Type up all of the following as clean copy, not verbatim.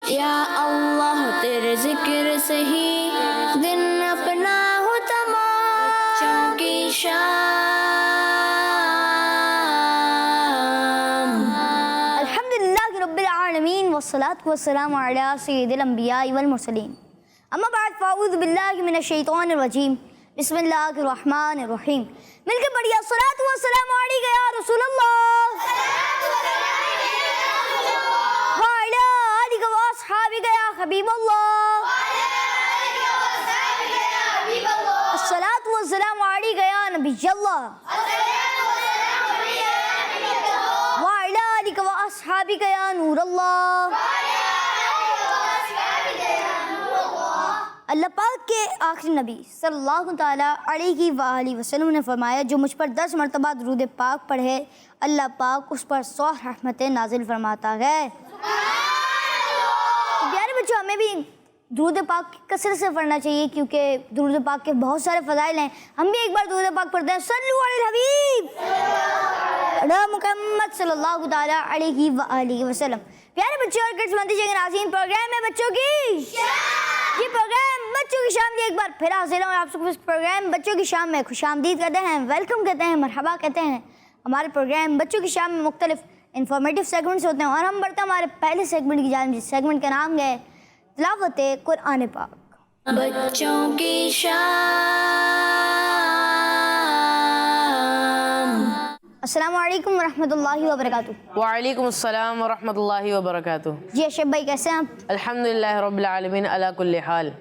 या अल्लाह तेरे जिक्र से ही दिन अपना हो तमाम, बच्चों की शाम। अल्हम्दुलिल्लाह रब्बिल आलमीन वस्सलातु वस्सलामु अला सय्यिदिल अंबिया वल मुरसलीन। अम्मा बाद फ़अऊज़ु बिल्लाहि मिनश शैतानिर रजीम। बिस्मिल्लाहिर रहमानिर रहीम। मिलके बढ़िया सलातु वस्सलामु अलैका या रसूल अल्लाह व अला आलिका व अस्हाबिका या हबीब अल्लाह। अस्सलातु वस्सलामु अलैका या नबी अल्लाह व अला आलिका व अस्हाबिका या नूर अल्लाह। अल्लाह पाक के आखिरी नबी सल्लल्लाहु ताला अलैहि वसल्लम ने फरमाया, जो मुझ पर 10 मरतबा दुरूद पाक पढ़े अल्लाह पाक उस पर 100 रहमतें नाजिल फरमाता है। तो प्यारे बच्चों, हमें भी दुरूद पाक कसरत से पढ़ना चाहिए, क्योंकि दुरूद पाक के बहुत सारे फ़ज़ाइल हैं। हम भी एक बार दुरूद पाक पढ़ते हैं, सल्लु अलल हबीब मुहम्मद सल्लल्लाहु ताला अलैहि वसल्लम। प्यारे बच्चों और किड्स मंदी जगह नाज़रीन, प्रोग्राम है बच्चों की ये प्रोग्राम बच्चों की शाम एक बार फिर हाजिर हूँ आप सबको। इस प्रोग्राम बच्चों की शाम में खुशामदीद कहते हैं, वेलकम कहते हैं, मरहबा कहते हैं। हमारे प्रोग्राम बच्चों की शाम में मुख्तलिफ इंफॉर्मेटिव सेगमेंट्स होते हैं और हम बढ़ते हैं हमारे पहले सेगमेंट की जानिब, जिस सेगमेंट का नाम है तिलावत कुरान पाक। बच्चों की शाम। अस्सलामु अलैकुम वरहमतुल्लाहि वबरकातुहू। वालेकुम अस्सलाम वरहमतुल्लाहि वबरकातुहू। जी अशरफ भाई, कैसे हैं आप? अल्हम्दुलिल्लाह रब्बिल आलमीन अला कुल्ली हाल।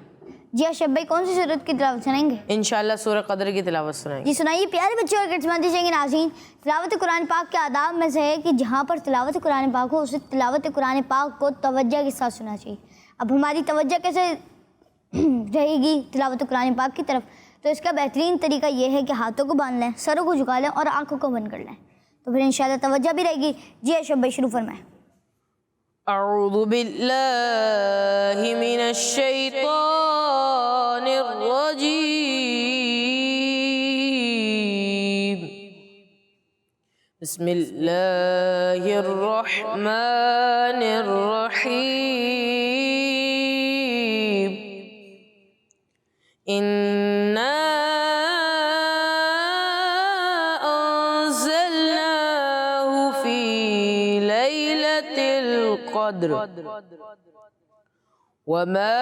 जी अशरफ भाई, कौन सी सूरत की तिलावत सुनाएंगे? इंशाअल्लाह सूरह क़द्र की तिलावत सुनाएंगे। जी सुनाइए। प्यारे बच्चों और किड्स मंदी जगह नाज़रीन, तिलावत कुरान पाक के आदाब में से है कि जहाँ पर तिलावत कुरान पाक हो उसे तिलावत कुरान पाक को तवज्जो के साथ सुनना चाहिए। अब हमारी तवज्जो कैसे रहेगी तिलावत कुरान पाक की तरफ? तो इसका बेहतरीन तरीका यह है कि हाथों को बांध लें, सरों को झुका लें और आँखों को बंद कर लें, तो फिर इंशाअल्लाह तवज्जो भी रहेगी। जी अशरफ भाई शुरू फरमाएं। अऊज़ु बिल्लाहि मिनश शैतानिर रजीम। बिस्मिल्लाहिर रहमानिर रहीम। इन्ना अंज़लनाहु फी लैलतिल क़द्र वमा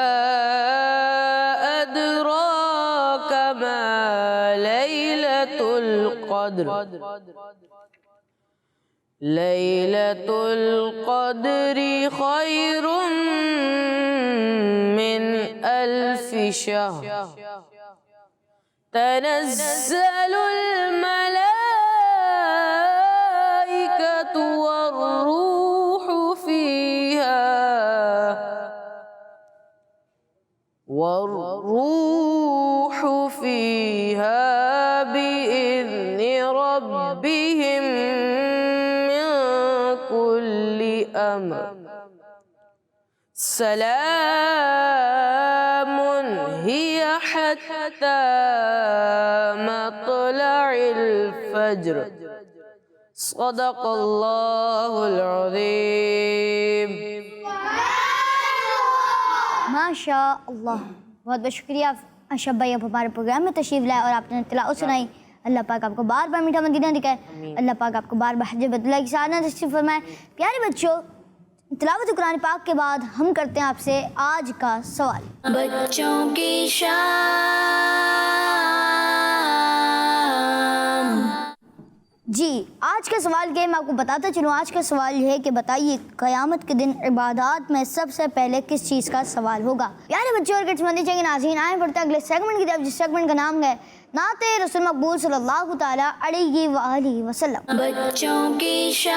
अदराका मा लैलतुल क़द्र। लैलतुल क़द्रि खैरुम मिन अल्फि शहर तनज़्ज़लुल मलाइकतु वर्रूहु फ़ीहा बिइज़्नि रब्बिहिम मिन कुल्लि अम्र सलामुन हिया हत्ता मत्लइल फज्र। सदक़ल्लाहुल अज़ीम। माशा अल्लाह, बहुत बहुत शुक्रिया अशरफ भाई, आप हमारे प्रोग्राम में तशरीफ़ लाए और आपने तिलावत सुनाई। अल्लाह पाक आपको बार बार मीठा मदीना दिखाए, अल्लाह पाक आपको बार बार हज बदला की साधना नसीब फरमाए। प्यारे बच्चों, तिलावत कुरान पाक के बाद हम करते हैं आपसे आज का सवाल। बच्चों की शाम। जी आज का सवाल क्या है मैं आपको बताता चलूँ। आज का सवाल यह है कि बताइए क़यामत के दिन इबादत में सबसे पहले किस चीज़ का सवाल होगा। प्यारे बच्चों और किड्स मंदी चाहिए नाज़रीन, आए पढ़ते हैं अगले सेगमेंट की तरफ, जिस सेगमेंट का नाम है नात रसूल मक़बूल सल्लल्लाहु ताला अलैहि वसल्लम। बच्चों की शाम।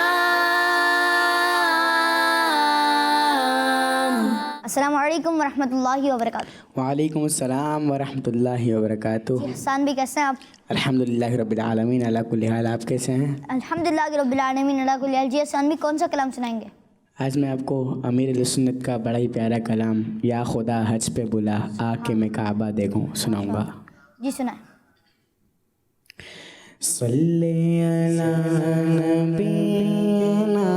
अस्सलामु अलैकुम वरहमतुल्लाहि वबरकातुहू। वालेकुम अस्सलाम वरहमतुल्लाहि वबरकातुहू। हसन भी कैसे हैं आप? अल्हम्दुलिल्लाह रब्बिल आलमीन अला कुल्ली हाल। आप कैसे हैं? अल्हम्दुलिल्लाह रब्बिल आलमीन अला कुल्ली हाल। जी हसन भी कौन सा कलाम सुनाएंगे? आज मैं आपको अमीर सुन्नत का बड़ा ही प्यारा कलाम या खुदा हज पे बुला आके मैं काबा देखूं सुनाऊंगा। जी सुनाएं। सल्ले अला नबीना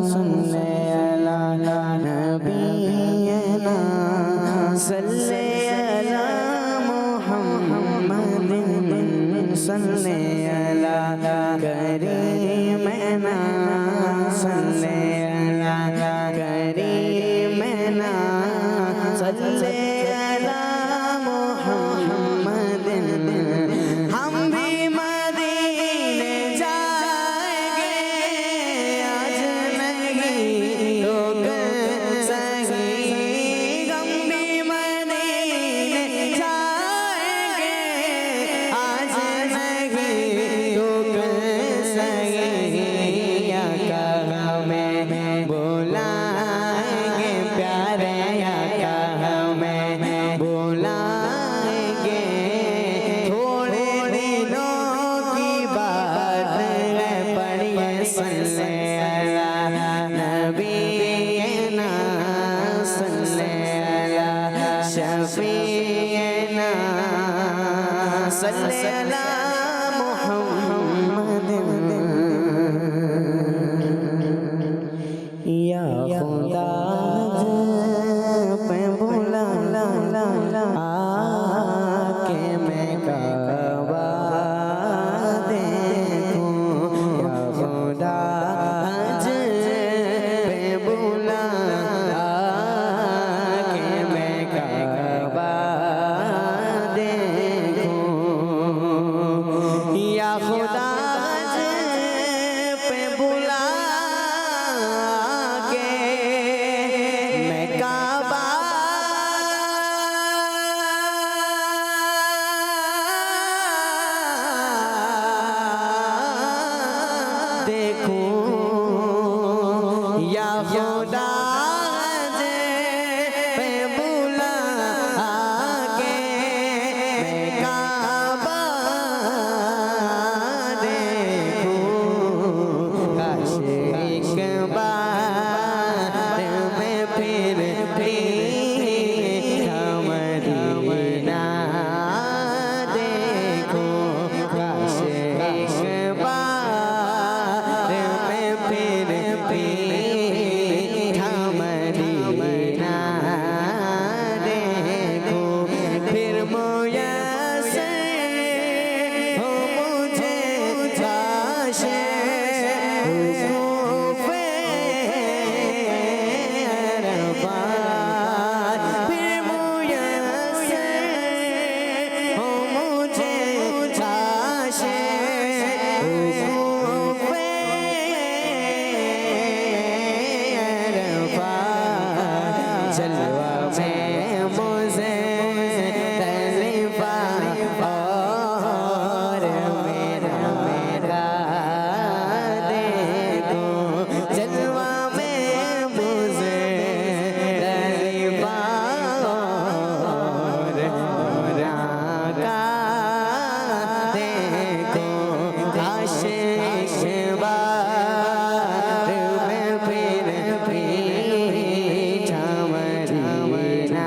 सल्ले अला नबी नबीना सल्ले अला मुहम्मद सल्ले अला करीमना सल्ले अला करीमना सल्ले अला मुहम्मद हम भी मदीने जाएंगे आज नहीं तो कल सही हम भी मदीने जाएंगे आज नहीं तो कल सही आका हमें बुलाएंगे प्यारे आका हमें बुलाएंगे थोड़े दिनों की बात है पढ़िए सल्ले अला नबीना सल्ले अला शफीना सल्ले अला मुहम्मद या खुदा पे बुला आके मैं काबा देखूं या खुदा पे बुला आके मैं काबा देखूं या खुदा पे बुला के मैं काबा देखूं या खुदा पे बुला के मैं काबा देखूं काश एक बार मैं फिर मदीना देखूं काश एक बार मैं फिर मदीना देखूं फिर मुयस्सर हो मुझे काश हुस्न-ए अरफात फिर मुयस्सर हो मुझे काश हुस्न-ए अरफात जलवा में मुझे तलफा और मेरा देखो जलवा में मुझे तलफा और मेरा देखो काश एक बार मैं फिर मदीना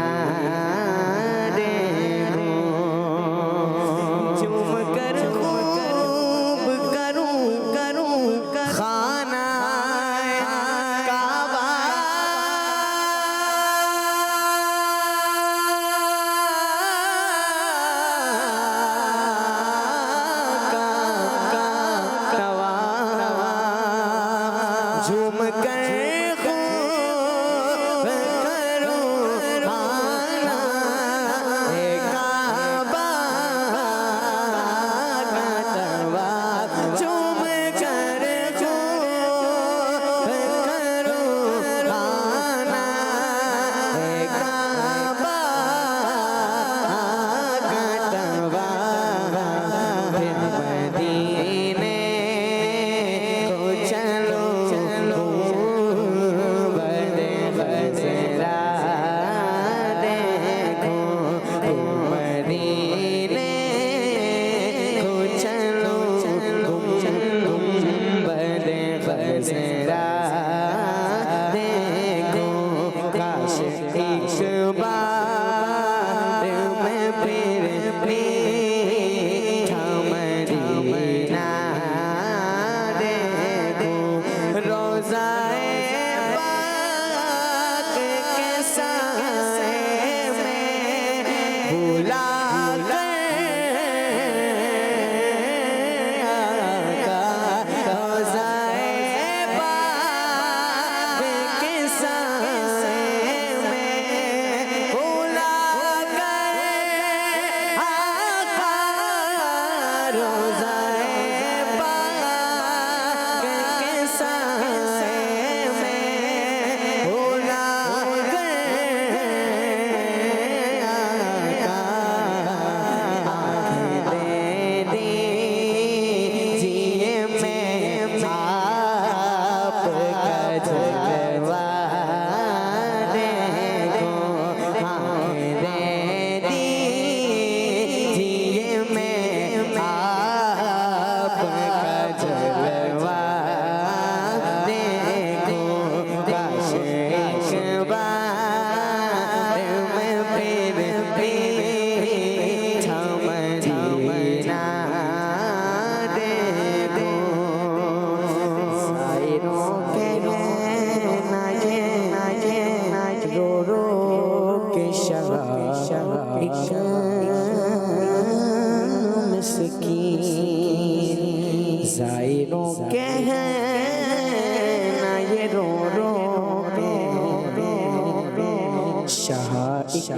शाह इक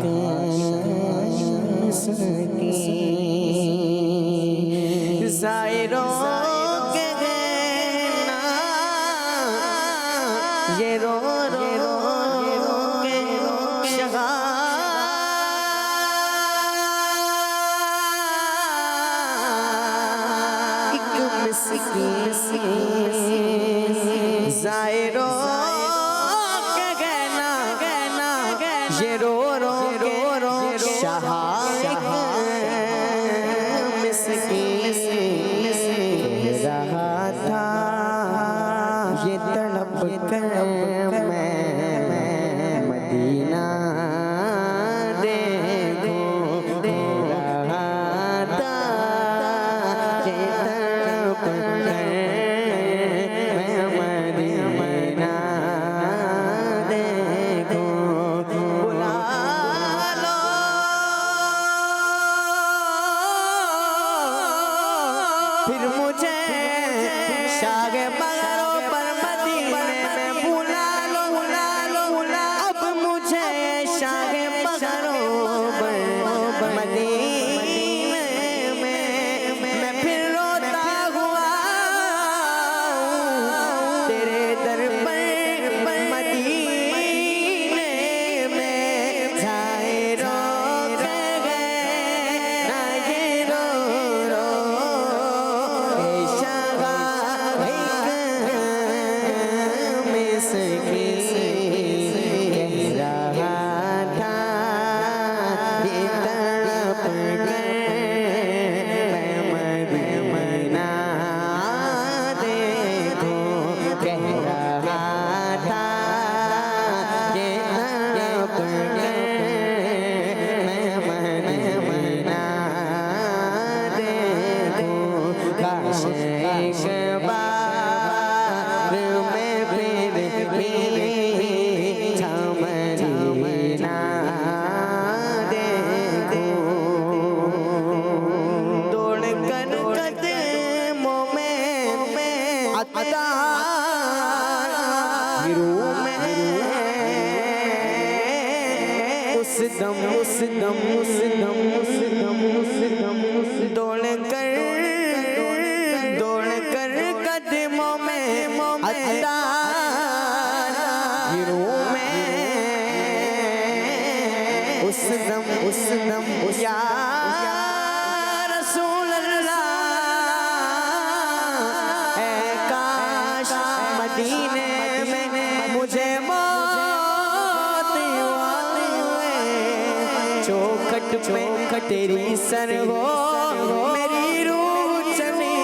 सकी ज़ायरों के ना ये रो के शाह इक मस्की ज़ायरों के गहना ये रो के शाह इक मस्की रहा था ये तड़प कर मैं मदीना देखो रहा था ये तड़प कर मैं मदीना देखो बुला लो फिर मुझे शाग मगरों पर मदीने में बुला लो अब मुझे शाग मगरों पर मदीने में मैं फिर रोता हुआ तेरे दर पर मदीने में ज़ायरों के गहना ये रो ए शाह दौड़ कर कदमों में गिरूं में उस दम या रसूल अल्लाह ऐ काश मदीने में मुझे मौत चौखट पे तेरी सर हो मेरी रूह चली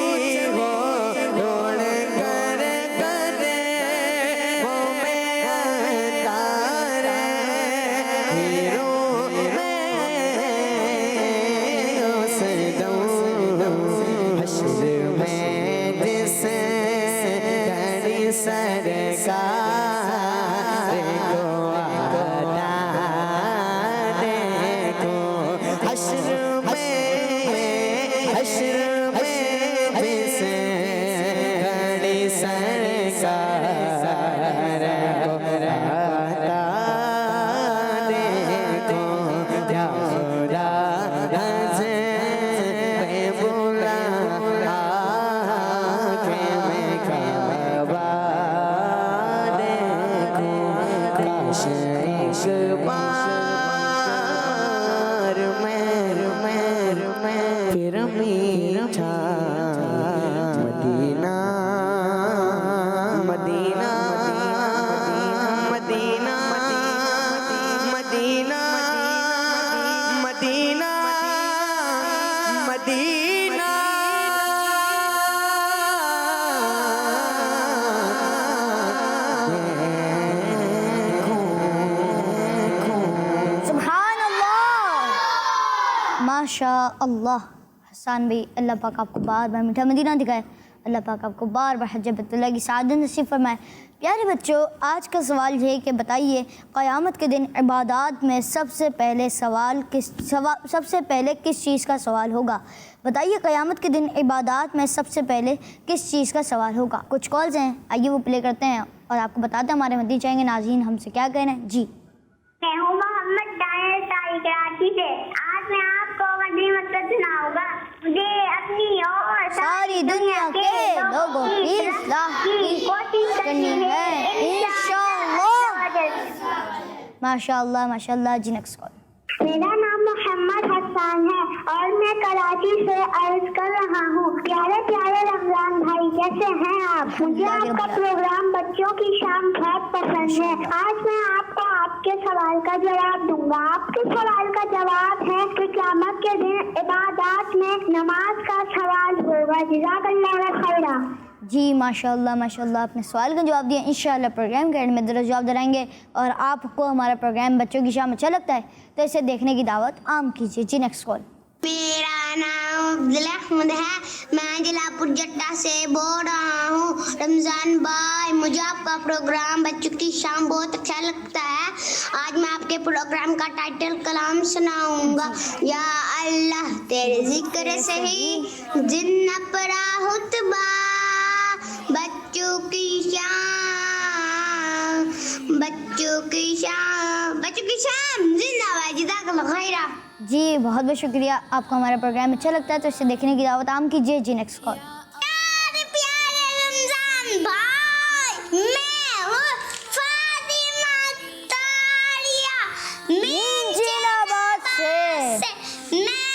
हो दौड़ कर कदमों में तारे हीरो में उस दम हश्र में जिसे तेरी सरकार को माशाअल्लाह हसन भाई, अल्लाह पाक आपको बार बार मीठा मदीना दिखाए, अल्लाह पाक आपको बार बार हज बैतुल्लाह की सआदत नसीब फरमाए। प्यारे बच्चों, आज का सवाल ये है कि बताइए क़यामत के दिन इबादत में सबसे पहले किस चीज़ का सवाल होगा? बताइए क़यामत के दिन इबादत में सबसे पहले किस चीज़ का सवाल होगा? कुछ कॉल्स हैं, आइए वो प्ले करते हैं और आपको बताते हैं हमारे मदनी चैनल के नाज़रीन हमसे क्या कहना है। जी, मैं हूँ कराची से। आज मैं आपको मदनी मकसद सुनाऊंगा। मुझे अपनी और सारी दुनिया के लोगों की इस्लाह की कोशिश करनी है इंशाअल्लाह। माशाअल्लाह माशाअल्लाह। जी नेक्स्ट कॉल। मेरा नाम मोहम्मद हसन है और मैं कराची से अर्ज कर रहा हूँ। प्यारे प्यारे रमजान भाई, कैसे हैं आप? मुझे आपका प्रोग्राम बच्चों की शाम बहुत पसंद है। आज मैं आपको आपके सवाल का जवाब दूंगा। आपके सवाल का जवाब है कि क़यामत के दिन इबादत में नमाज का सवाल होगा। जज़ाकल्लाह खैरा। जी माशाअल्लाह माशाअल्लाह, आपने सवाल का जवाब दिया। इंशाअल्लाह प्रोग्राम के एंड में जरूर जवाब दिलाएंगे। और आपको हमारा प्रोग्राम बच्चों की शाम अच्छा लगता है तो इसे देखने की दावत आम कीजिए। जी नेक्स्ट कॉल। मेरा नाम दिलहमद है, मैं जिलापुर जट्टा से बोल रहा हूँ। रमजान भाई, मुझे आपका प्रोग्राम बच्चों की शाम बहुत अच्छा लगता है। आज मैं आपके प्रोग्राम का टाइटल कलाम सुनाऊंगा। या अल्लाह तेरे जिक्र से ही जिन्न परा हुतबा, बच्चों की शाम, बच्चों की शाम, बच्चों की शाम जिंदाबाद। जज़ाकल्लाह खैरा। जी बहुत बहुत शुक्रिया। आपको हमारा प्रोग्राम अच्छा लगता है तो इसे देखने की दावत आम कीजिए। जी नेक्स्ट कॉल। प्यारे प्यारे रमजान भाई, मैं हूँ फातिमा तारिया जिनाबाद से। मैं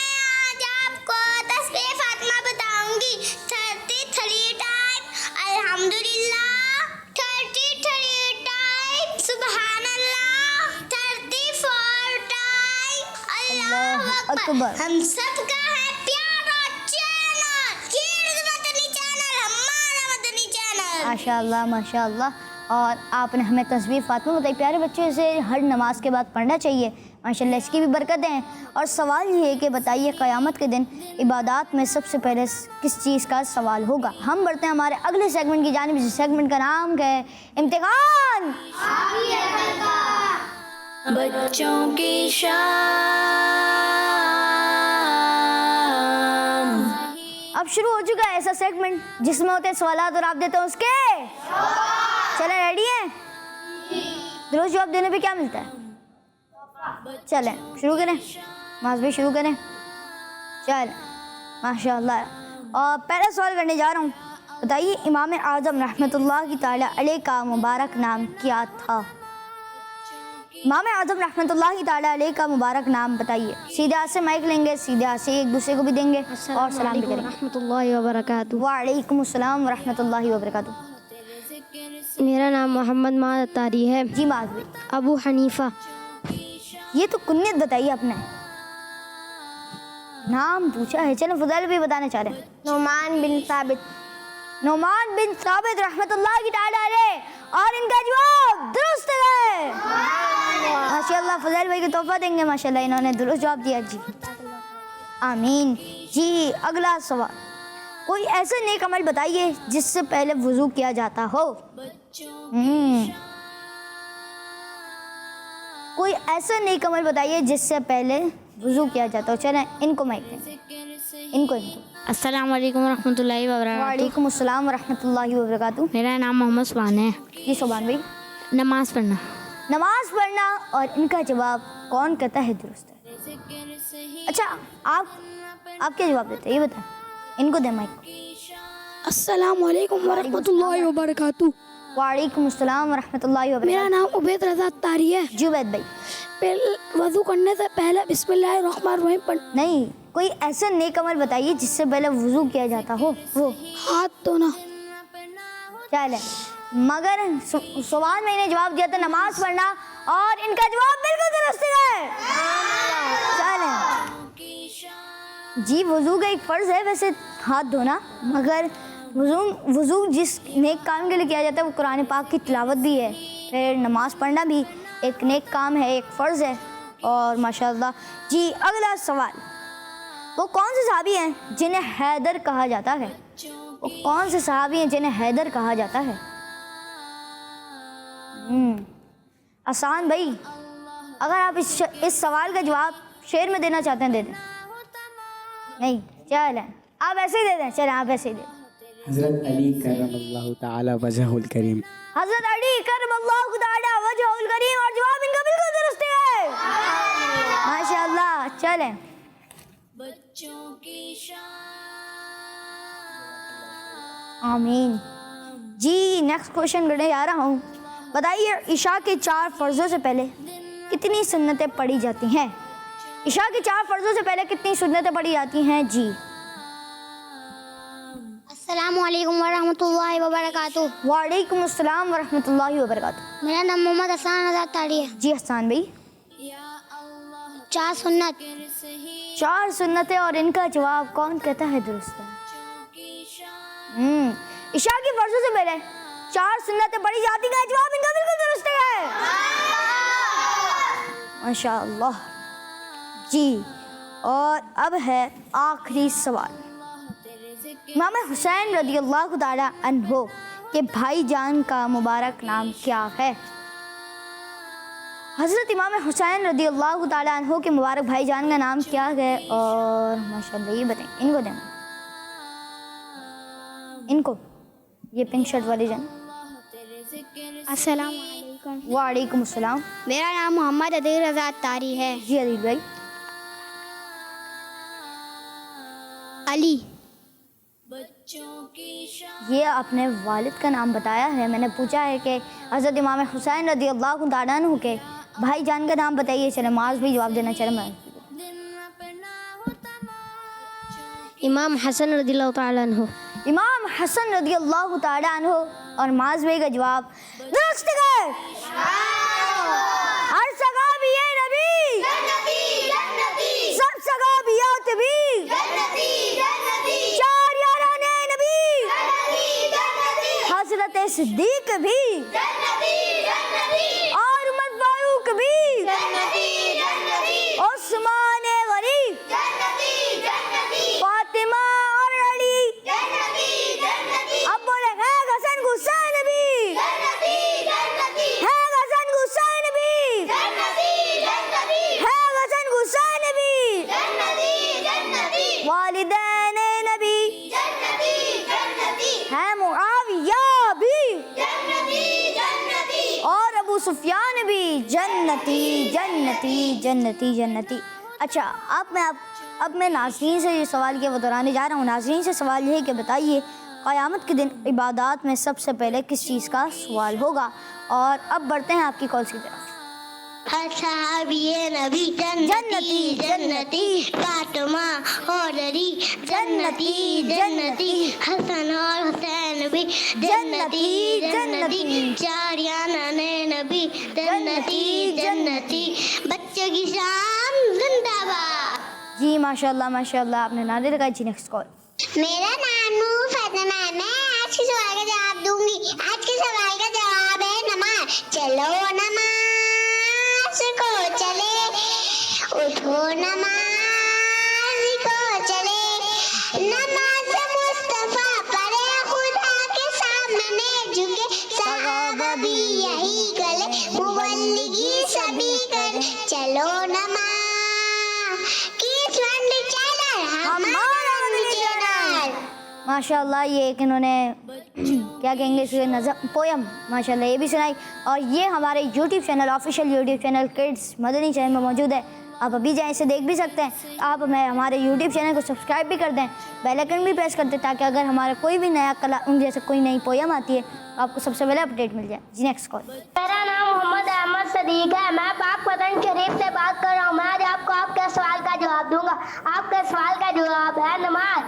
आज आपको तस्बीह फातिमा बताऊंगी। 33 टाइम अल्हम्दुलिल्लाह, 33 टाइम सुबहानल्लाह, 34 टाइम अल्लाहु अकबर। हम सबका है प्यारा चैनल, ये मदनी चैनल, हमारा मदनी चैनल। माशाअल्लाह माशाअल्लाह। और आपने हमें तस्बीह फातिमा बताई। प्यारे बच्चों से हर नमाज के बाद पढ़ना चाहिए माशाअल्लाह, इसकी भी बरकतें हैं। और सवाल ये है कि बताइए क़यामत के दिन इबादत में सबसे पहले किस चीज़ का सवाल होगा। हम बढ़ते हैं हमारे अगले सेगमेंट की जानिब। इस सेगमेंट का नाम क्या है? इम्तिहान। बच्चों की शाम। अब शुरू हो चुका है ऐसा सेगमेंट जिसमें होते हैं सवालात और आप देते हैं उसके। चलें, रेडी हैं? रोज जवाब देने पे क्या मिलता है? चलें शुरू करें। माज भी शुरू करें। चल माशाअल्लाह। और पहला सवाल करने जा रहा हूँ। बताइए इमाम आज़म रहमतुल्लाह ताला अलैह का मुबारक नाम क्या था? इमाम आज़म रहमतुल्लाह ताला अलैह का मुबारक नाम बताइए। सीधे हाथ से माइक लेंगे, सीधे हाथ से एक दूसरे को भी देंगे और सलाम भी करेंगे। रहमतुल्लाहि व बरकातुहू। वालेकुम अस्सलाम व रहमतुल्लाहि व बरकातुहू। मेरा नाम मोहम्मद माद अत्तारी है। जी माज भी। अबू हनीफा। ये तो कुन्नत बताइए अपने। नाम पूछा है। चलो फुदैल भी बताना चाह रहे हैं। नोमान बिन साबित। नोमान बिन साबित रहमतुल्लाह ताला अलैह। और इनका जवाब दुरुस्त है। माशाअल्लाह, फुदैल भाई को तोहफा देंगे। माशाअल्लाह इन्होंने दुरुस्त जवाब दिया। जी आमीन। जी अगला सवाल। कोई ऐसा नेक अमल बताइए जिससे पहले वुजू किया जाता हो। कोई ऐसा नेक अमल बताइए जिससे पहले वुजू किया जाता हो। चलें इनको माइक दें। इनको अस्सलाम वालेकुम रहमतुल्लाहि व बरकातुहू। वालेकुम अस्सलाम व रहमतुल्लाहि व बरकातुहू। मेरा नाम मोहम्मद सुभान है। जी सुभान भाई। नमाज पढ़ना। नमाज पढ़ना। और इनका जवाब कौन कहता है दुरुस्त है? अच्छा आप क्या जवाब देते हैं ये बताएं। इनको दे माइक। अस्सलाम वालेकुम व रहमतुल्लाहि व बरकातुहू। वालेकुम अस्सलाम व रहमतुल्लाहि व मेरा बरकातुहू। नाम उबैद रज़ा तारी है। जी उबैद भाई। वज़ू करने से पहले बिस्मिल्लाहिर्रहमानिर्रहीम पढ़। नहीं, कोई ऐसा नेक अमल बताइए जिससे पहले वुजू किया जाता हो। वो हाथ धोना। चले मगर सुभान भाई ने जवाब दिया था नमाज पढ़ना और इनका जवाब बिल्कुल दुरुस्त है। चले जी, वुजू का एक फ़र्ज़ है वैसे हाथ धोना, मगर वुजू जिस नेक काम के लिए किया जाता है वो कुरान पाक की तिलावत भी है। फिर नमाज पढ़ना भी एक नेक काम है, एक फ़र्ज़ है। और माशाअल्लाह। जी अगला सवाल। वो कौन से सहाबी हैं जिन्हें हैदर कहा जाता है? वो कौन से सहाबी हैं जिन्हें हैदर कहा जाता है? आसान भाई। अगर आप इस सवाल का जवाब शेर में देना चाहते हैं दे दें। नहीं चलें आप ऐसे ही दे दें। चलें आप ऐसे ही दे दें। हज़रत अली करमल्लाहु ताला वजहुल करीम। हज़रत अली करमल्लाहु ताला वजहुल करीम। और जवाब इनका बिल्कुल दुरुस्त है। माशाअल्लाह चलें बच्चों की आमीन जी। नेक्स्ट क्वेश्चन करने जा रहा हूँ। बताइए इशा के 4 फ़र्ज़ों से पहले कितनी सुन्नतें पढ़ी जाती हैं? इशा के 4 फ़र्ज़ों से पहले कितनी सुन्नतें पढ़ी जाती हैं जी? अस्सलामु अलैकुम वरहमतुल्लाहि वबरकातुहू। वालेकुम अस्सलाम वरहमतुल्लाहि वबरकातुहू। मेरा नाम मोहम्मद हसन आज़ाद तारी है। जी हसन भाई, 4 सुन्नत। 4 सुन्नतें और इनका जवाब कौन कहता है दुरुस्त है? इशा की फ़र्ज़ों से पहले 4 सुन्नतें पढ़ी जाती हैं, जवाब इनका बिल्कुल दुरुस्त है। माशाअल्लाह जी। और अब है आखिरी सवाल। इमाम हुसैन रज़ियल्लाहु ताला अन्हो के भाईजान का मुबारक नाम क्या है? हज़रत इमाम हुसैन रज़ियल्लाहु ताला अन्हो के मुबारक भाईजान का नाम क्या है? और माशाअल्लाह ये बताएं, इनको दें, इनको ये पिंक शर्ट वाली जन। अस्सलामु अलैकुम। वालेकुम अस्सलाम। मेरा नाम मोहम्मद अदील आज़ाद तारी है। जी अदील भाई। अली। ये आपने वालिद का नाम बताया है। मैंने पूछा है कि हज़रत इमाम हुसैन रज़ियल्लाहु ताला अन्हु के भाईजान का नाम बताइए। चले माज भी जवाब देना चाहिए। इमाम हसन रज़ियल्लाहु ताला अन्हु। इमाम हसन रज़ियल्लाहु ताला अन्हु और माज भाई का जवाब दुरुस्त है। हर सहाबी ये नबी सब सहाबियात भी 4 याराने नबी हज़रत सिद्दीक भी और उमर फारूक भी उस्मान गनी फातिमा और अली। अब बोले है हसन हुसैन भी, है हसन हुसैन भी, है हसन हुसैन भी, वालिदैन नबी है मुआविया भी और अबू सुफियान भी जन्नती जन्नती जन्नती जन्नती। अच्छा, अब मैं नाज़रीन से ये सवाल किया वो दोहराने जा रहा हूँ। नाज़रीन से सवाल ये है कि बताइए क़यामत के दिन इबादत में सबसे पहले किस चीज़ का सवाल होगा? और अब बढ़ते हैं आपकी कॉल्स की तरफ। हर सहाबी नबी जन्नती जन्नती, फातिमा और अली जन्नती जन्नती, हसन और हुसैन भी जन्नती जन्नती, 4 याराने नबी जन्नती जन्नती, बच्चों की शाम जिंदाबाद। जी माशाल्लाह माशाल्लाह, आपने नारे लगाई। जी नेक्स्ट कॉल। मेरा नाम फातिमा है। मैं आज के सवाल का जवाब दूंगी। आज के सवाल का जवाब है नमाज। चलो नमाज को चले, उठो नमाज को चले, नमाज मुस्तफा पढ़े, खुदा के सामने झुके, सहाबा भी यही करे, मुबल्लिगी सभी करे। चलो नमाज की फ्रंट चैनल हमारा चैनल। माशाल्लाह ये एक इन्होंने क्या कहेंगे इसे नज़म पोयम माशाल्लाह ये भी सुनाई। और ये हमारे YouTube channel official YouTube channel kids Madani channel में मौजूद है। आप अभी जाएँ इसे देख भी सकते हैं। आप हमें हमारे यूट्यूब चैनल को सब्सक्राइब भी कर दें, बेल आइकन भी प्रेस कर दें ताकि अगर हमारा कोई भी नया कला जैसे कोई नई पोयम आती है तो आपको सबसे पहले अपडेट मिल जाए। जी नेक्स्ट कॉल। मेरा नाम मोहम्मद अहमद सदीक है। मैं पाक पतन शरीफ से बात कर रहा हूँ। मैं आज आपको आपके सवाल का जवाब दूंगा। आपके सवाल का जवाब है नमाज।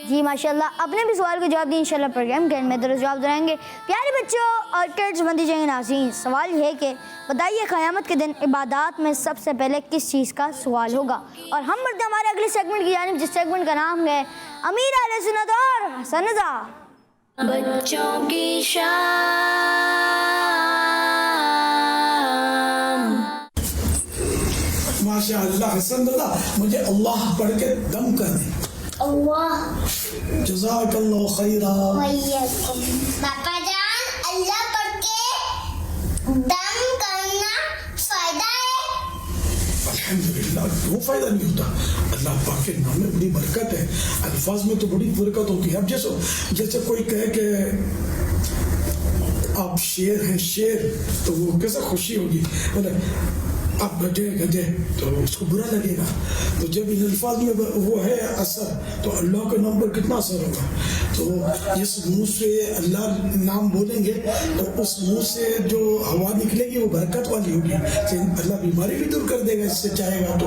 जी माशाल्लाह, अपने भी सवाल का जवाब दिए इंशाल्लाह प्रोग्राम के एंड में दुरुस्त जवाब दोहराएंगे। प्यारे बच्चों और किड्स बंदी जाएंगे नाज़रीन, सवाल ये है कि बताइए क़यामत के दिन इबादत में सबसे पहले किस चीज़ का सवाल होगा? और हम बढ़ते हमारे अगले सेगमेंट की जानिब, जिस सेगमेंट का नाम है अमीर अहले सुन्नत और हसनज़ा। बच्चों की शाम। माशाअल्लाह हसन दादा, मुझे अल्लाह पढ़ के दम कर दे। अल्लाह जज़ाकल्लाहु खैरा। पापा जान, अल्लाह पढ़ के दम करना फायदा है? अल्हम्दुलिल्लाह, वो फायदा नहीं होता। अल्लाह पाक के नाम में बड़ी बरकत है, अल्फाज में तो बड़ी बरकत होती है। अब जैसे कोई कहे कि आप शेर हैं शेर, तो वो कैसा खुशी होगी। बोले आप गधे गधे तो उसको बुरा लगेगा। तो जब इन अल्फाज में वो है असर, तो अल्लाह के नाम पर कितना असर होगा। तो जिस मुंह से अल्लाह नाम बोलेंगे तो उस मुंह से जो हवा निकलेगी वो बरकत वाली होगी। अल्लाह बीमारी भी दूर कर देगा इससे चाहेगा तो।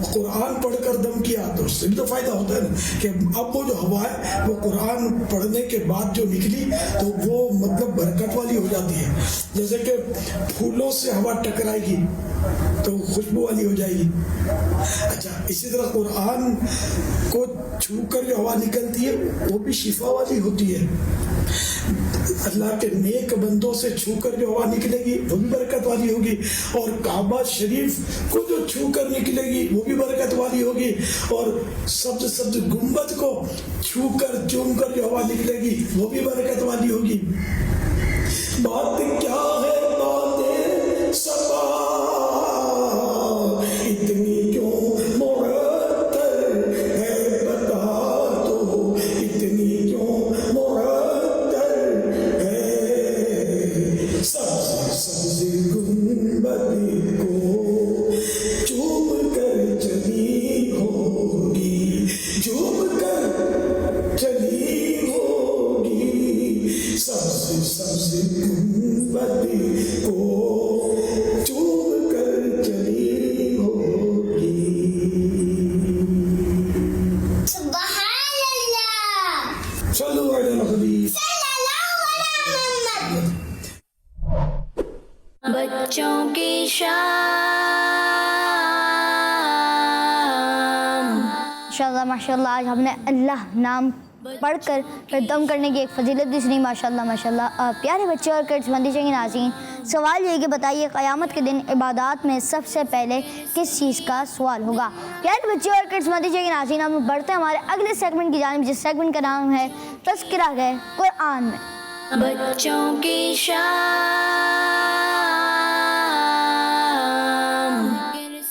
कुरान पढ़कर दम किया तो उससे भी तो फायदा होता है ना, कि अब वो जो हवा है वो कुरान पढ़ने के बाद जो निकली तो वो मतलब बरकत वाली हो जाती है। जैसे कि फूलों से हवा टकराएगी तो खुशबू वाली हो जाएगी। अच्छा, इसी तरह कुरान को छूकर जो हवा निकलती है वो भी शिफा वाली होती है। अल्लाह के नेक बंदों से छूकर जो हवा निकलेगी वो भी बरकत वाली होगी, और काबा शरीफ को जो छूकर निकलेगी वो भी बरकत वाली होगी, और सब्ज सब्ज गुंबद को छूकर चूमकर जो हवा निकलेगी वो भी बरकत वाली होगी। बात क्या है बातें सबा इतनी क्यों मुरत्तर है, बता दो इतनी क्यों मुरत्तर है। सब्ज़ सब्ज़ गुंबद को चूम कर चली होगी, चूम कर चली होगी। सब्ज़ सब्ज़ गुंबद को चूम कर चली होगी। सुभान अल्लाह, सल्लल्लाहु अलैहि वसल्लम। सल्लल्लाहु अलैहि वसल्लम। बच्चों की शाम। माशाल्लाह माशाल्लाह, आज हमने अल्लाह नाम पढ़कर फिर दम करने की एक फजीलत भी सुनी। माशाल्लाह माशाल्लाह। प्यारे बच्चे और किड्स मंदिर के नाज़रीन, सवाल ये कि बताइए क़यामत के दिन इबादत में सबसे पहले किस चीज़ का सवाल होगा। प्यारे बच्चे और किड्स मंदिर के नाज़रीन, हम बढ़ते हैं हमारे अगले सेगमेंट की जानिब, जिस सेगमेंट का नाम है तज़किरात कुरान में। बच्चों की शाम।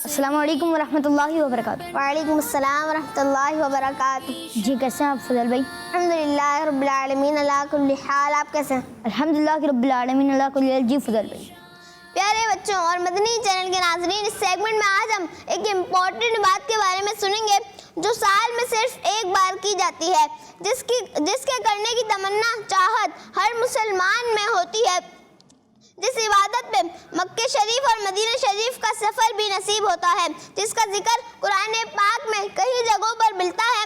अस्सलामु अलैकुम वरहमतुल्लाहि वबरकातुहू। वालेकुम अस्सलाम वरहमतुल्लाहि वबरकातुहू। जी कैसे हैं आप फजल भाई? अल्हम्दुलिल्लाह रब्बिल आलमीन अला कुल्ली हाल। आप कैसे हैं? अल्हम्दुलिल्लाह रब्बिल आलमीन अला कुल्ली हाल। जी फजल भाई। प्यारे बच्चों और मदनी चैनल के नाज़रीन, इस सेगमेंट में आज हम एक इम्पॉर्टेंट बात के बारे में सुनेंगे जो साल में सिर्फ एक बार की जाती है, जिसके करने की तमन्ना चाहत हर मुसलमान में होती है। जिस इबादत में मक्के शरीफ और मदीना शरीफ का सफ़र भी नसीब होता है, जिसका जिक्र कुरान पाक में कई जगहों पर मिलता है,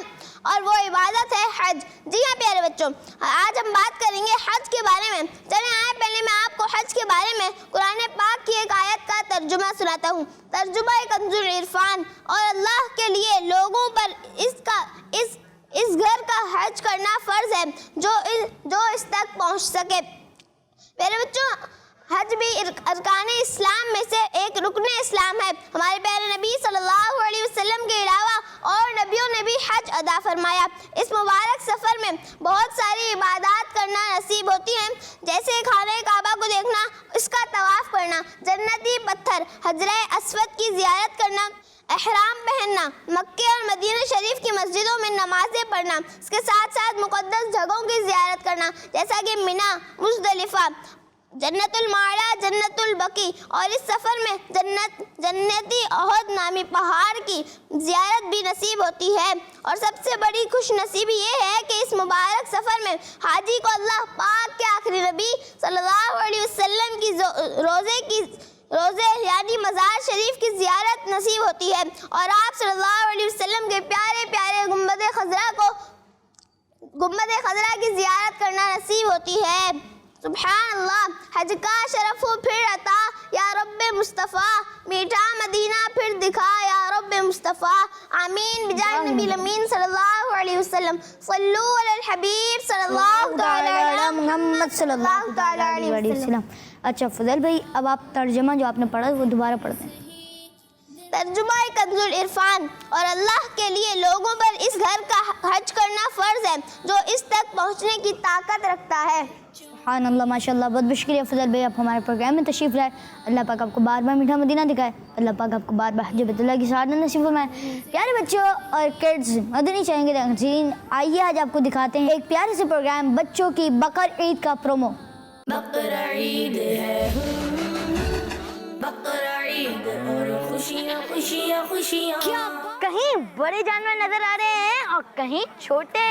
और वो इबादत है हज। जी हाँ प्यारे बच्चों, आज हम बात करेंगे हज के बारे में। चलें आए पहले मैं आपको हज के बारे में कुरान पाक की एक आयत का तर्जुमा सुनाता हूँ। तर्जुमा कंजुल इरफान। और अल्लाह के लिए लोगों पर इस घर का हज करना फ़र्ज है जो इस तक पहुँच सके। प्यारे बच्चों, हज भी अरकान इस्लाम में से एक रुकन इस्लाम है। हमारे प्यारे नबी सल्लल्लाहु अलैहि वसल्लम के अलावा और नबियों ने भी हज अदा फरमाया। इस मुबारक सफ़र में बहुत सारी इबादत करना नसीब होती हैं, जैसे खाने काबा को देखना, इसका तवाफ़ करना, जन्नती पत्थर हजरे अस्वद की ज़ियारत करना, एहराम पहनना, मक्के और मदीना शरीफ की मस्जिदों में नमाजें पढ़ना, इसके साथ साथ मुक़द्दस जगहों की ज़ियारत करना, जैसा कि मिना, मुज़दलिफ़ा, जन्नतुल माला, जन्नतुल बकी, और इस सफ़र में जन्नती ओहद नामी पहाड़ की ज़ियारत भी नसीब होती है। और सबसे बड़ी खुश नसीबी ये है कि इस मुबारक सफ़र में हाजी को अल्लाह पाक के आखिरी नबी सल्लल्लाहु अलैहि वसल्लम की रोज़े यानी मज़ार शरीफ की ज़ियारत नसीब होती है, और आप सल्लल्लाहु अलैहि वसल्लम के प्यारे प्यारे गुंबद खज़रा की ज़ियारत करना नसीब होती है। सुभान अल्लाह। हज का शरफ हो फिर अता या रब्बे मुस्तफ़ा, मीठा मदीना फिर दिखा या रब्बे मुस्तफ़ा। आमीन बिजाह नबी अमीन सल्लल्लाहु अलैहि वसल्लम। सल्लू अलल हबीब सल्लल्लाहु तआला अलैहि मोहम्मद सल्लल्लाहु तआला अलैहि वसल्लम। अच्छा फजल भाई, अब आप तर्जुमा जो आपने पढ़ा वो दोबारा पढ़ दें। तर्जुमा कंजुल इरफान। और अल्लाह के लिए लोगों पर इस घर का हज करना फ़र्ज है जो इस तक पहुँचने की ताकत रखता है। सुभान अल्लाह माशाल्लाह। बहुत बहुत शुक्रिया फजल भाई, आप हमारे प्रोग्राम में तशरीफ़ लाए। अल्लाह पाक आपको बार बार मीठा मदीना दिखाए, अल्लाह पाक आपको बार बार हज बैतुल्लाह की सआदत नसीब फरमाए। प्यारे बच्चों और किड्स मदनी चैनल के नाज़रीन, आइए आज आपको दिखाते हैं एक प्यारे से प्रोग्राम बच्चों की बकर ईद का प्रोमो। बकरा ईद है, बकरा ईद है। खुशियाँ खुशियाँ। कहीं बड़े जानवर नजर आ रहे हैं और कहीं छोटे।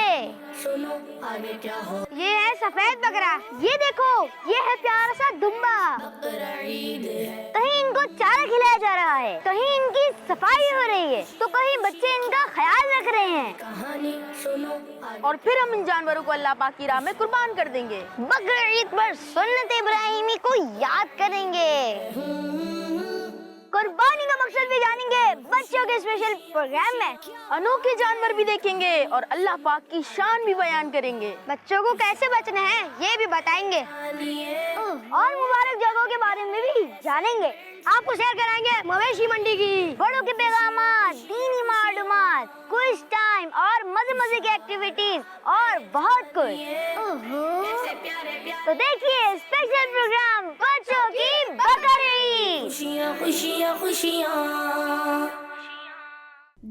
सुनो आगे क्या हो। ये है सफेद बकरा, ये देखो ये है प्यारा सा दुम्बा। बकरा ईद है। कहीं इनको चारा खिलाया जा रहा है, कहीं इनकी सफाई हो रही है, तो कहीं बच्चे इनका ख्याल रख रहे हैं। कहानी सुनो आगे। और फिर हम इन जानवरों को अल्लाह पाक की राह में कुर्बान कर देंगे। बकरा ईद पर सुन्नत इब्राहिमी को याद करेंगे। कुर्बानी का मकसद भी जानेंगे बच्चों के स्पेशल प्रोग्राम में। अनोखे जानवर भी देखेंगे और अल्लाह पाक की शान भी बयान करेंगे। बच्चों को कैसे बचना है ये भी बताएंगे और मुबारक जगहों के बारे में भी जानेंगे। आपको शेयर कराएंगे मवेशी मंडी की बड़ों के पैगामात, दीनी मालूमात, क्विज टाइम और मजे मजे की एक्टिविटीज और बहुत कुछ। तो देखिए स्पेशल प्रोग्राम बच्चों की बकरी। खुशियाँ खुशियाँ खुशियाँ।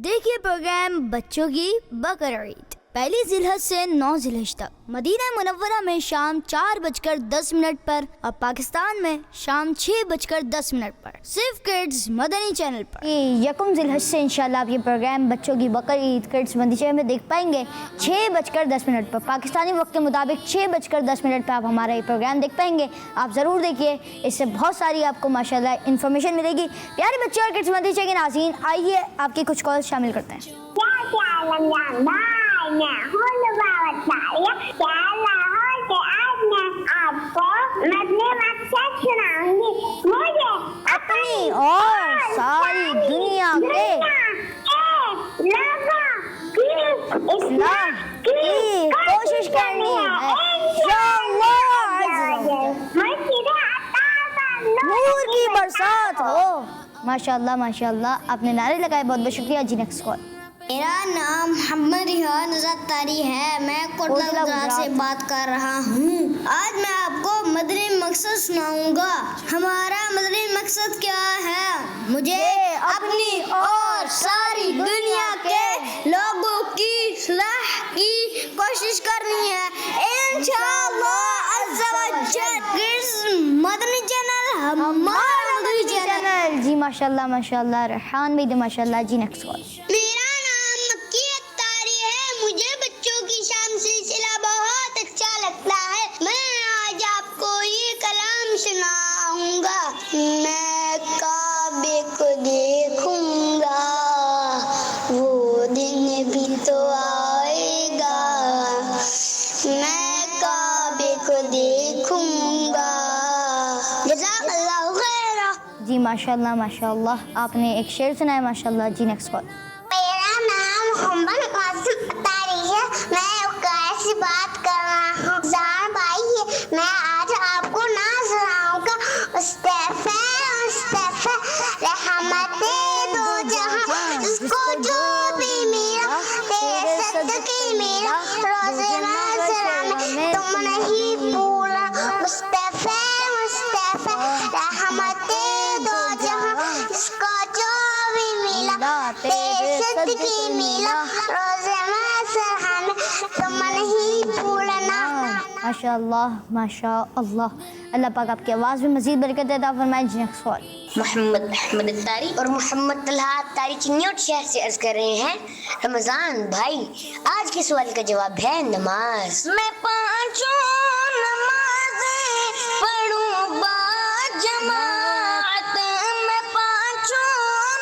देखिए प्रोग्राम बच्चों की बकरी। पहली जिलहज से 9 जिलहज तक मदीना मुनव्वरा में शाम 4:10 पर और पाकिस्तान में शाम 6:10 पर सिर्फ किड्स मदनी चैनल पर। यकम जिलहज से इंशाल्लाह आप ये प्रोग्राम बच्चों की बकरी ईद किड्स मदनी चैनल में देख पाएंगे 6:10 पर। पाकिस्तानी वक्त के मुताबिक 6:10 पर आप हमारा ये प्रोग्राम देख पाएंगे। आप ज़रूर देखिए, इससे बहुत सारी आपको माशाल्लाह इन्फॉर्मेशन मिलेगी। प्यारे बच्चों और किड्स मदनी चैनल के नाज़रीन, आइए आपके कुछ कॉल शामिल करते हैं। आपको मदनी मकसद सुनाऊंगी। मुझे अपनी और सारी दुनिया के इस्लाह की कोशिश करनी है। नूर की बरसात हो। माशाल्लाह माशाल्लाह, आपने नारे लगाए, बहुत बहुत शुक्रिया जी। Next call. मेरा नाम मोहम्मद रिहान तारी है, मैं कोटला गुजरात से बात कर रहा हूँ। आज मैं आपको मदनी मकसद सुनाऊंगा। हमारा मदनी मकसद क्या है? मुझे अपनी और सारी दुनिया के लोगों की इस्लाह की कोशिश करनी है इंशाअल्लाह अज़्ज़ा वजल। मदनी चैनल हमारा मदनी चैनल। जी माशाल्लाह माशाल्लाह, रेहान भी माशाल्लाह जी। Next call. मुझे बच्चों की शाम सिलसिला बहुत अच्छा लगता है। मैं आज आपको ये कलाम सुनाऊंगा। मैं काबे को देखूंगा, वो दिन भी तो आएगा। मैं काबे को देखूंगा। जज़ाकल्लाहु खैरा। जी माशाल्लाह माशाल्लाह, आपने एक शेर सुनाया माशाल्लाह जी। Next call. मेरा नाम मोहम्मद मैं उकाय से बात कर रहा हूँ। जान भाई, मैं आज आपको ना सुनाऊंगा मुस्तफ़ा मुस्तफ़ा रहमते दो जहां। इसको जो भी मिला तेरे सदके मिला, रोज़े माज़रा में तुम नहीं भूला। मुस्तफ़ा मुस्तफ़ा रहमते दो जहां। इसको जो भी मिला तेरे सदके मिला, रोज़े माशाअल्लाह माशाअल्लाह। अल्लाह पाक आपकी आवाज़ में मज़ीद बरकत अता फरमाए। नेक्स्ट सवाल। मोहम्मद अहमद तारी और मोहम्मद तलहा तारी चिन्योट शहर से अर्ज कर रहे हैं। रमज़ान भाई, आज के सवाल का जवाब है नमाज। मैं 5 नमाज़ें पढ़ूं बाजमात। मैं 5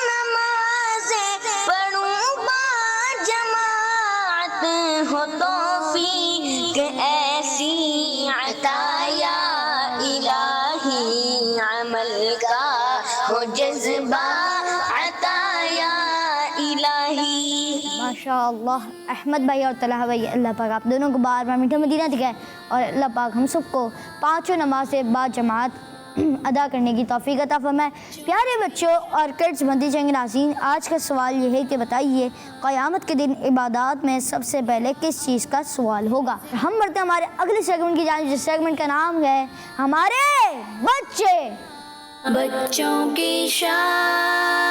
नमाज़ें पढ़ूं बाजमात। हो तौफीक ऐसी अताया इलाही, अमल का हो जज्बा अताया इलाही। माशाअल्लाह अहमद भाई और तलहा भाई, अल्लाह पाक आप दोनों को बार बार मीठा मदीना दिखाए और अल्लाह पाक हम सबको 5 नमाज़ें बाजमात अदा करने की तौफीक अता फरमाए। प्यारे बच्चों और किड्स मदनी चैनल नाज़रीन, आज का सवाल ये है कि बताइए क़यामत के दिन इबादत में सबसे पहले किस चीज़ का सवाल होगा। हम बढ़ते हैं हमारे अगले सेगमेंट की जानिब, जिस सेगमेंट का नाम है हमारे बच्चे। बच्चों की शाम।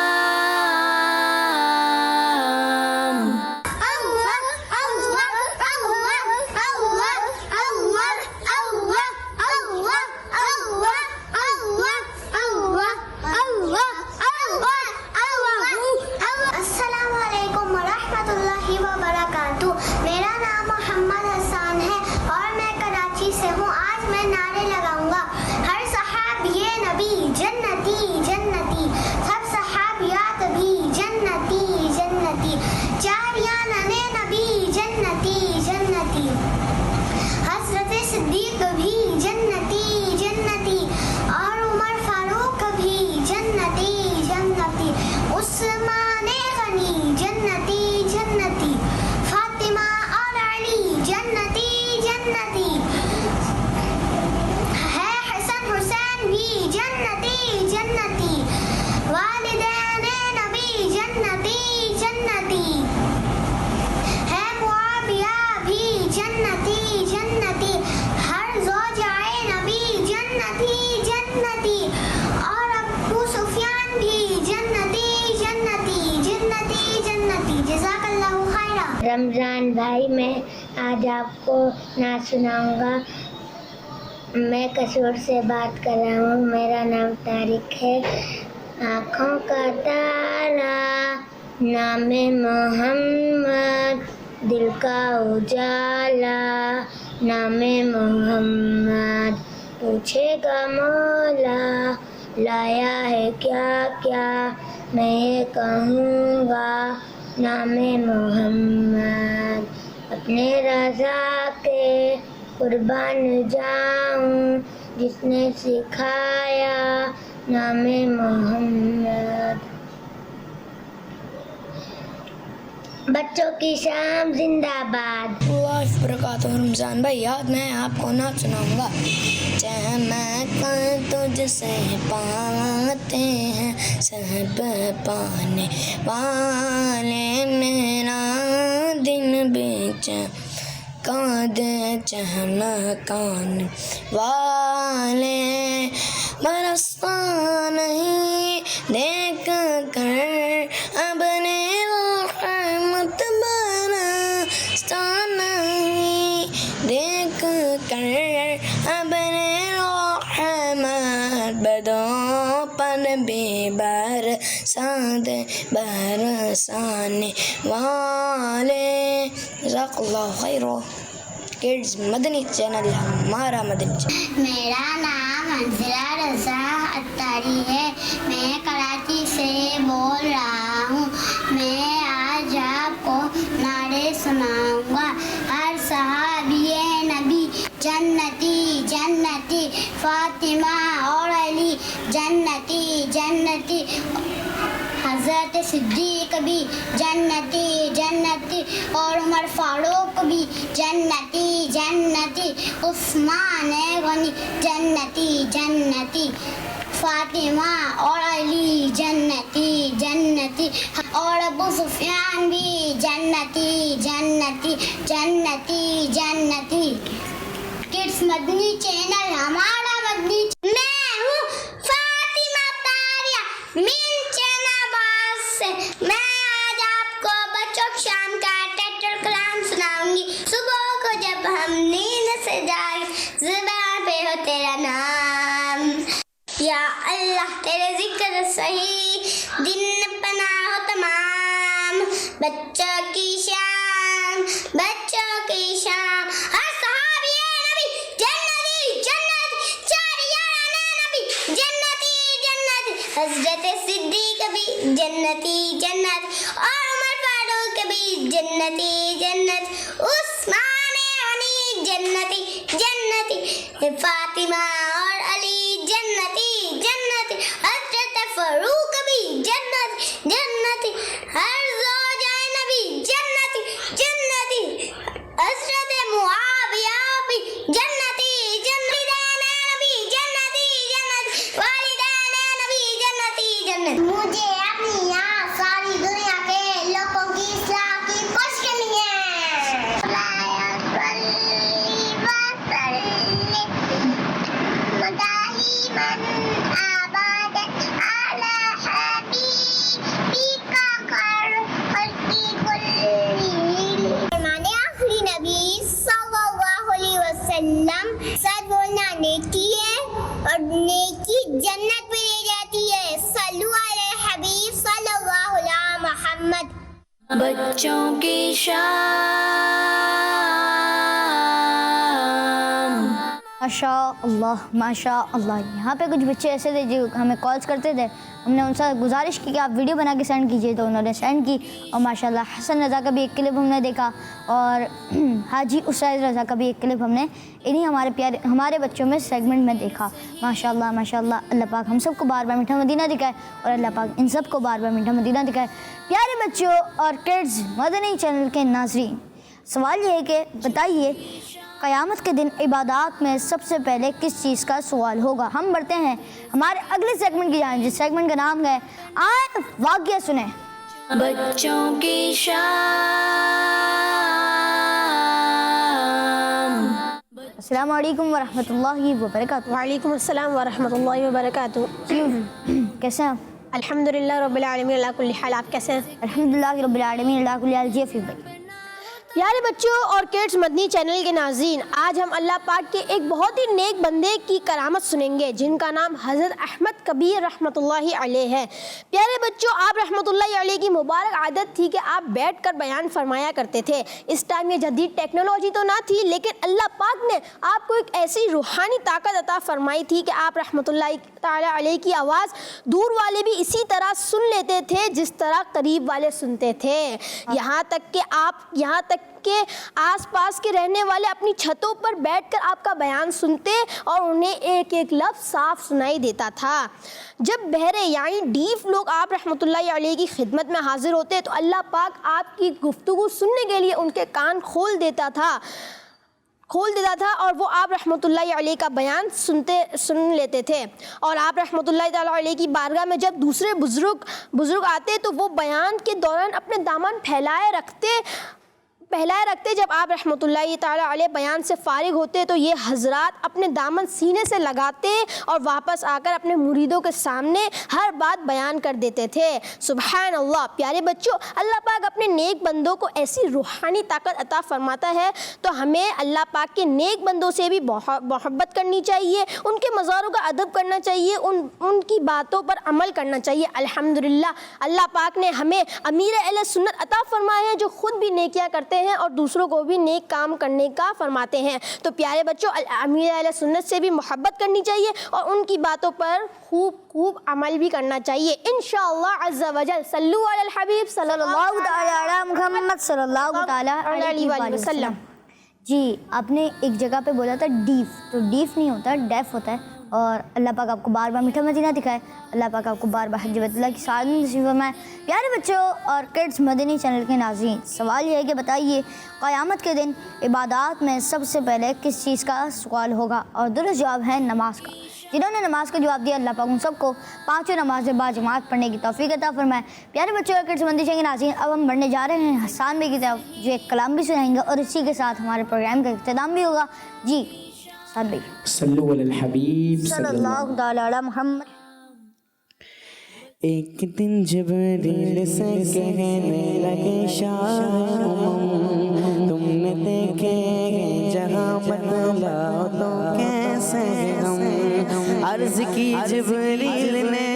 रमज़ान भाई, मैं आज आपको नात सुनाऊंगा। मैं कसूर से बात कर रहा हूँ। मेरा नाम तारिक है। आँखों का तारा नामे मोहम्मद, दिल का उजाला नामे मोहम्मद। पूछेगा मौला लाया है क्या क्या, मैं ये कहूँगा नामे मोहम्मद। अपने रज़ा के कुर्बान जाऊं, जिसने सिखाया नामे मोहम्मद। बच्चों की शाम जिंदाबाद। रमज़ान भाई, आज मैं आपको नात सुनाऊंगा। चमक तुझसे पाते हैं सब पाने वाले, मेरा दिन बेच काद चमकाने वाले। बरसता नहीं देख कर अपने रहमत, बरसता नहीं देख कर अपने रहमत। बदों पर बेबरसात बरसाने वाले। जज़ाकल्लाहु खैर। किड्स मदनी चैनल, हमारा मदनी चैनल। मेरा नाम अंजिला रज़ा अत्तारी है। मैं कराची से बोल रहा हूँ। मैं आज आपको नारे सुनाऊंगा। हर सहाबिए नबी जन्नती जन्नती, फातिमा और अली जन्नती जन्नती, हज़रत सिद्दीक़ भी जन्नती जन्नती, और उमर फारूक भी जन्नती जन्नती, उस्मान गनी जन्नती जन्नती, फातिमा और अली जन्नती जन्नती, और अबू सुफियान भी जन्नती जन्नती जन्नती जन्नती। किड्स मदनी चैनल, हमारा मदनी। मैं हूँ फातिमा तारिया से। मैं आज आपको बच्चों की शाम का टाइटल कलाम सुनाऊंगी। सुबह को जब हम नींद से जागे, ज़ुबान पे हो तेरा नाम, या अल्लाह तेरे जिक्र सही, दिन पना हो तमाम। बच्चों की शाम, बच्चों की शाम, हर सहाबी नबी जन्नती जन्नती, चार याराना नबी जन्नती जन्नती, हज़रत सिद्दीक़ भी जन्नती जन्नत, और उमर फारूक भी जन्नती जन्नत, उस्मान गनी जन्नती जन्नती, फातिमा और अली जन्नती जन्नती, हज़रत फारूक भी जन्नती जन्नती, हर ज़ौजाए नबी जन्नती जन्नती, हज़रत मुआविया भी जन्नती जन्नती, नबी जन्नती जन्नती, वालिदैन नबी जन्नती जन्नती। मुझे अपनी यहाँ सारी दुनिया के लोगों की इस्लाह की कोशिश करनी है। आखिरी नबी सल्लल्लाहु अलैहि वसल्लम, सच बोलना नेकी है और नेकी जन्नत में ले जाती है। सल्लु अला हबीब सल्लल्लाहु अलैहि मुहम्मद। बच्चों की माशा अल्लाह। यहाँ पे कुछ बच्चे ऐसे थे जो हमें कॉल्स करते थे। हमने उनसे गुजारिश की कि आप वीडियो बना के सेंड कीजिए, तो उन्होंने सेंड की। और माशाल्लाह हसन रज़ा का भी एक क्लिप हमने देखा, और हाजी उसैद रज़ा का भी एक क्लिप हमने इन्हीं हमारे बच्चों में सेगमेंट में देखा। माशाल्लाह माशाल्लाह। अल्लाह पाक हम सबको बार बार मीठा मदीना दिखाए, और अल्लाह पाक इन सबको बार बार मीठा मदीना दिखाए। प्यारे बच्चों और किड्स मदनी चैनल के नाज़रीन, सवाल ये है कि बताइए, क़यामत के दिन इबादत में सबसे पहले किस चीज़ का सवाल होगा। हम बढ़ते हैं हमारे अगले सेगमेंट की जानिब, जिस सेगमेंट का नाम है आए वाक़या सुने। बच्चों की शाम। अस्सलाम वालेकुम वरहमतुल्लाहि वबरकातुहू। वालेकुम अस्सलाम वरहमतुल्लाहि वबरकातुहू। कैसे हैं आप? अल्हम्दुलिल्लाह रब्बिल आलमीन अला कुल्ली हाल। आप कैसे हैं? अल्हम्दुलिल्लाह रब्बिल आलमीन अला कुल्ली हाल। जी भाई, प्यारे बच्चों और किड्स मदनी चैनल के नाज़रीन, आज हम अल्लाह पाक के एक बहुत ही नेक बंदे की करामत सुनेंगे जिनका नाम हज़रत अहमद कबीर रहमतुल्लाहि अलैह है। प्यारे बच्चों, आप रहमतुल्लाहि अलैह की मुबारक आदत थी कि आप बैठकर बयान फरमाया करते थे। इस टाइम ये जदीद टेक्नोलॉजी तो ना थी, लेकिन अल्लाह पाक ने आपको एक ऐसी रूहानी ताकत अता फरमाई थी कि आप रहमतुल्लाहि ताला अलैह की आवाज़ दूर वाले भी इसी तरह सुन लेते थे जिस तरह करीब वाले सुनते थे। यहाँ तक के आसपास के रहने वाले अपनी छतों पर बैठकर आपका बयान सुनते और उन्हें एक एक लफ्ज़ साफ सुनाई देता था। जब बहरे यानी डीफ लोग आप रहमतुल्लाहि अलैह की खिदमत में हाजिर होते तो अल्लाह पाक आपकी गुफ्तगू सुनने के लिए उनके कान खोल देता था और वो आप रहमतुल्लाहि अलैह का बयान सुन लेते थे। और आप रहमतुल्लाहि ताला अलैह की बारगाह में जब दूसरे बुज़ुर्ग आते तो वो बयान के दौरान अपने दामन फैलाए रखते। जब आप रहमतुल्लाहि ताला अलैह बयान से फारिग होते तो ये हज़रात अपने दामन सीने से लगाते और वापस आकर अपने मुरीदों के सामने हर बात बयान कर देते थे। सुबहान अल्लाह। प्यारे बच्चों, अल्लाह पाक अपने नेक बंदों को ऐसी रूहानी ताकत अता फरमाता है तो हमें अल्लाह पाक के नेक बंदों से भी मोहब्बत करनी चाहिए, उनके मज़ारों का अदब करना चाहिए, उनकी बातों पर अमल करना चाहिए। अल्हम्दुलिल्लाह, अल्लाह पाक ने हमें अमीर अहले सुन्नत अता फरमाए हैं जो ख़ुद भी नेकियां करते हैं और दूसरों को भी नेक काम करने का फरमाते हैं। तो प्यारे बच्चों, अमीर अहले सुन्नत से भी मोहब्बत करनी चाहिए और उनकी बातों पर खूब अमल भी करना चाहिए। इंशाअल्लाह अज़्ज़ा वजल। सल्लु अलल हबीब सल्लल्लाहु तआला मुहम्मद सल्लल्लाहु तआला अलैहि वसल्लम। जी, आपने एक जगह पे बोला था डीफ, तो डीफ नहीं होता, डेफ होता है। और अल्लाह पाक आपको बार बार मीठा मदीना दिखाए, अल्लाह पाक आपको बार बार हज बैतुल्लाह की सादत नसीब फरमाए। प्यारे बच्चों और किड्स मदनी चैनल के नाज़रीन, सवाल यह है कि बताइए क़यामत के दिन इबादत में सबसे पहले किस चीज़ का सवाल होगा? और दुरुस्त जवाब है नमाज का। जिन्होंने नमाज का जवाब दिया, अल्लाह पाक उन सबको पाँचों नमाज़ें बाजमात पढ़ने की तौफीक अता फरमाए। प्यारे बच्चों और किड्स मदनी चैनल के नाज़रीन, अब हम बढ़ने जा रहे हैं हसन भाई की तरफ, जो एक कलाम भी सुनाएंगे और इसी के साथ हमारे प्रोग्राम का इख्तिताम भी होगा। जी सल्लु अलल हबीब सल्लल्लाहु अलैहि मुहम्मद। एक दिन जिब्रील से कहने लगे शाम, तुमने देखे जहां बतलाओ तो कैसे हम। अर्ज की जिब्रील ने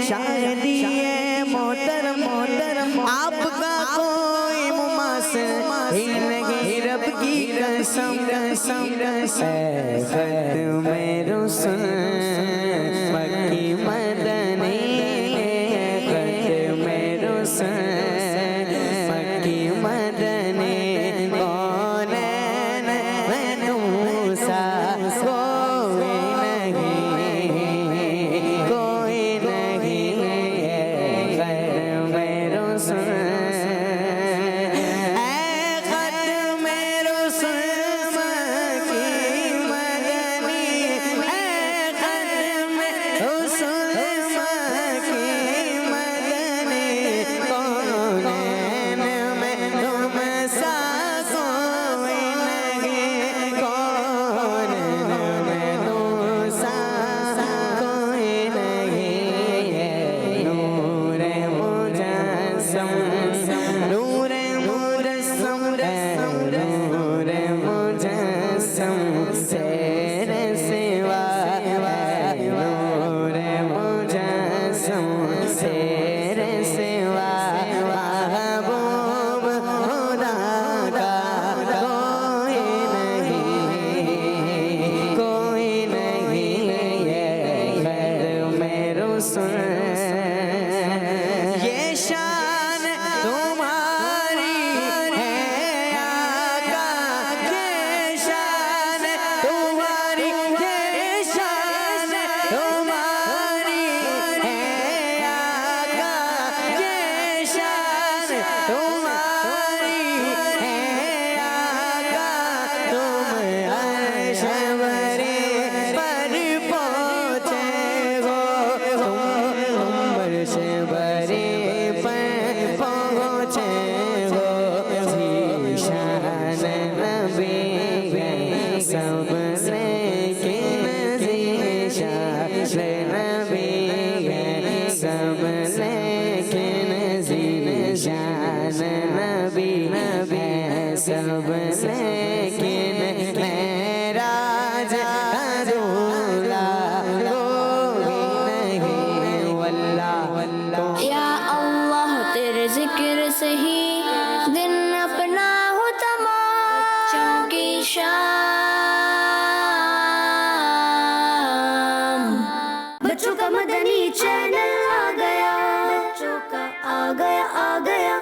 शायद ये मोहतरम आपका कोई मुमासिल ही नहीं, रब की कसम खत्मे रसूल मक्की मदनी, खत्मे रसूल मक्की मदनी, कौनैन में तुमसा कोई नहीं खत्मे रसूल। खत्मे रसूल मक्की मदनी, सब लेकिन मेराज अधूरा कोई नहीं वल्लाह। या अल्लाह तेरे जिक्र से ही दिन अपना हो तमाम, बच्चों की शाम। बच्चों का मदनी चैनल आ गया, बच्चों का आ गया